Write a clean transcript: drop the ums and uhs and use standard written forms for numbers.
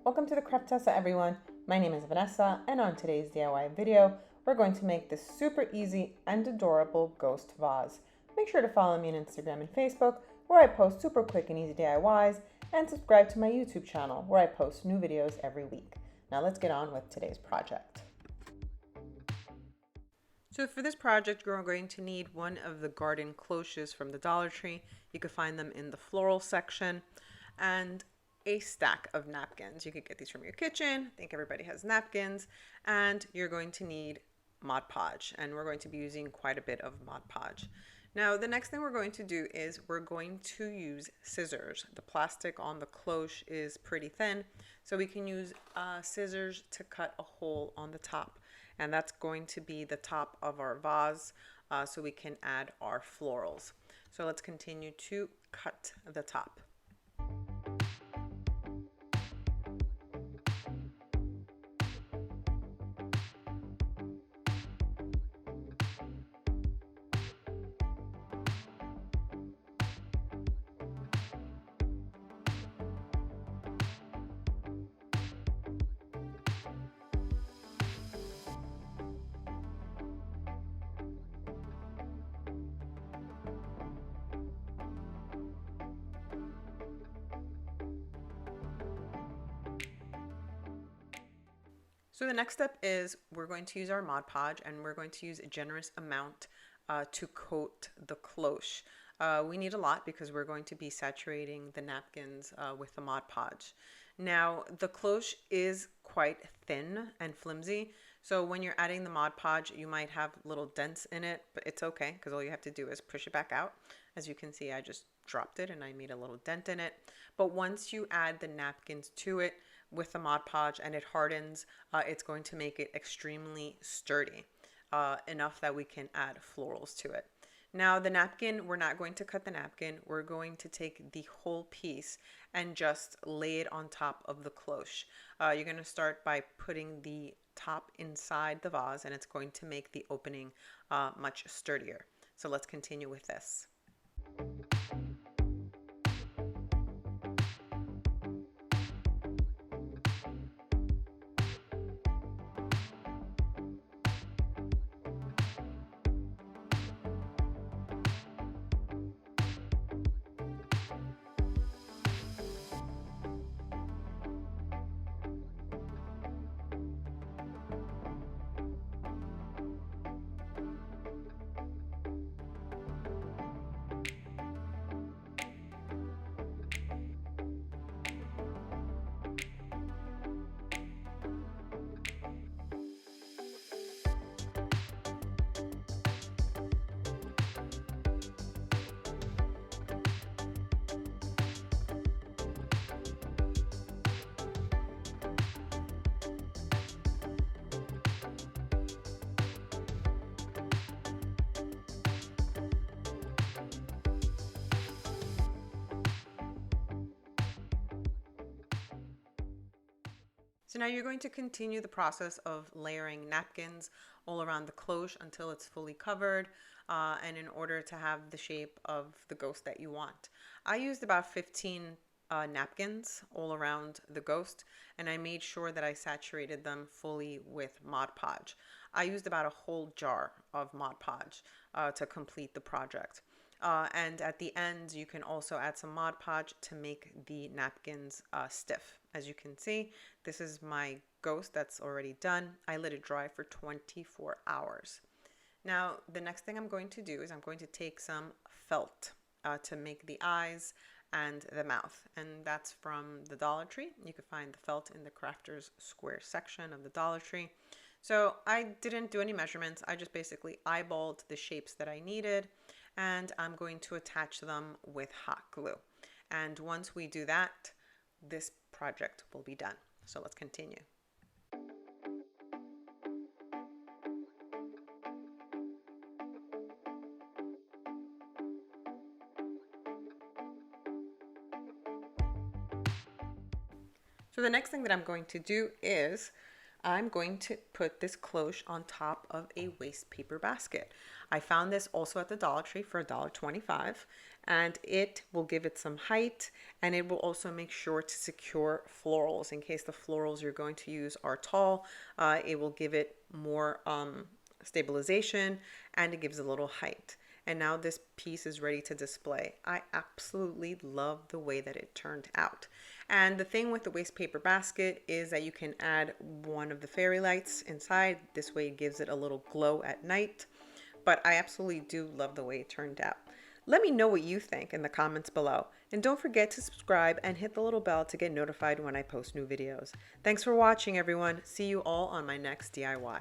Welcome to the Craftessa, everyone. My name is Vanessa, and on today's DIY video, we're going to make this super easy and adorable ghost vase. Make sure to follow me on Instagram and Facebook, where I post super quick and easy DIYs, and subscribe to my YouTube channel, where I post new videos every week. Now let's get on with today's project. So for this project, you're going to need one of the garden cloches from the Dollar Tree. You can find them in the floral section, and a stack of napkins. You could get these from your kitchen. I think everybody has napkins. And you're going to need Mod Podge, and we're going to be using quite a bit of Mod Podge. Now, the next thing we're going to do is we're going to use scissors. The plastic on the cloche is pretty thin, so we can use scissors to cut a hole on the top. And that's going to be the top of our vase, so we can add our florals. So let's continue to cut the top. So the next step is we're going to use our Mod Podge, and we're going to use a generous amount to coat the cloche. We need a lot because we're going to be saturating the napkins with the Mod Podge. Now, the cloche is quite thin and flimsy, so when you're adding the Mod Podge, you might have little dents in it, but it's okay because all you have to do is push it back out. As you can see, I just dropped it and I made a little dent in it. But once you add the napkins to it with the Mod Podge and it hardens, it's going to make it extremely sturdy, enough that we can add florals to it. Now the napkin, we're not going to cut the napkin. We're going to take the whole piece and just lay it on top of the cloche. You're going to start by putting the top inside the vase, and it's going to make the opening much sturdier. So let's continue with this. So now you're going to continue the process of layering napkins all around the cloche until it's fully covered, and in order to have the shape of the ghost that you want. I used about 15 napkins all around the ghost, and I made sure that I saturated them fully with Mod Podge. I used about a whole jar of Mod Podge to complete the project. And at the end, you can also add some Mod Podge to make the napkins stiff. As you can see, this is my ghost that's already done. I let it dry for 24 hours. Now, the next thing I'm going to do is I'm going to take some felt to make the eyes and the mouth. And that's from the Dollar Tree. You can find the felt in the Crafter's Square section of the Dollar Tree. So I didn't do any measurements. I just basically eyeballed the shapes that I needed, and I'm going to attach them with hot glue. And once we do that, this project will be done. So let's continue. So the next thing that I'm going to do is I'm going to put this cloche on top of a waste paper basket. I found this also at the Dollar Tree for $1.25, and it will give it some height, and it will also make sure to secure florals in case the florals you're going to use are tall. It will give it more stabilization, and it gives a little height. And now this piece is ready to display. I absolutely love the way that it turned out. And the thing with the waste paper basket is that you can add one of the fairy lights inside. This way it gives it a little glow at night. But I absolutely do love the way it turned out. Let me know what you think in the comments below. And don't forget to subscribe and hit the little bell to get notified when I post new videos. Thanks for watching, everyone. See you all on my next DIY.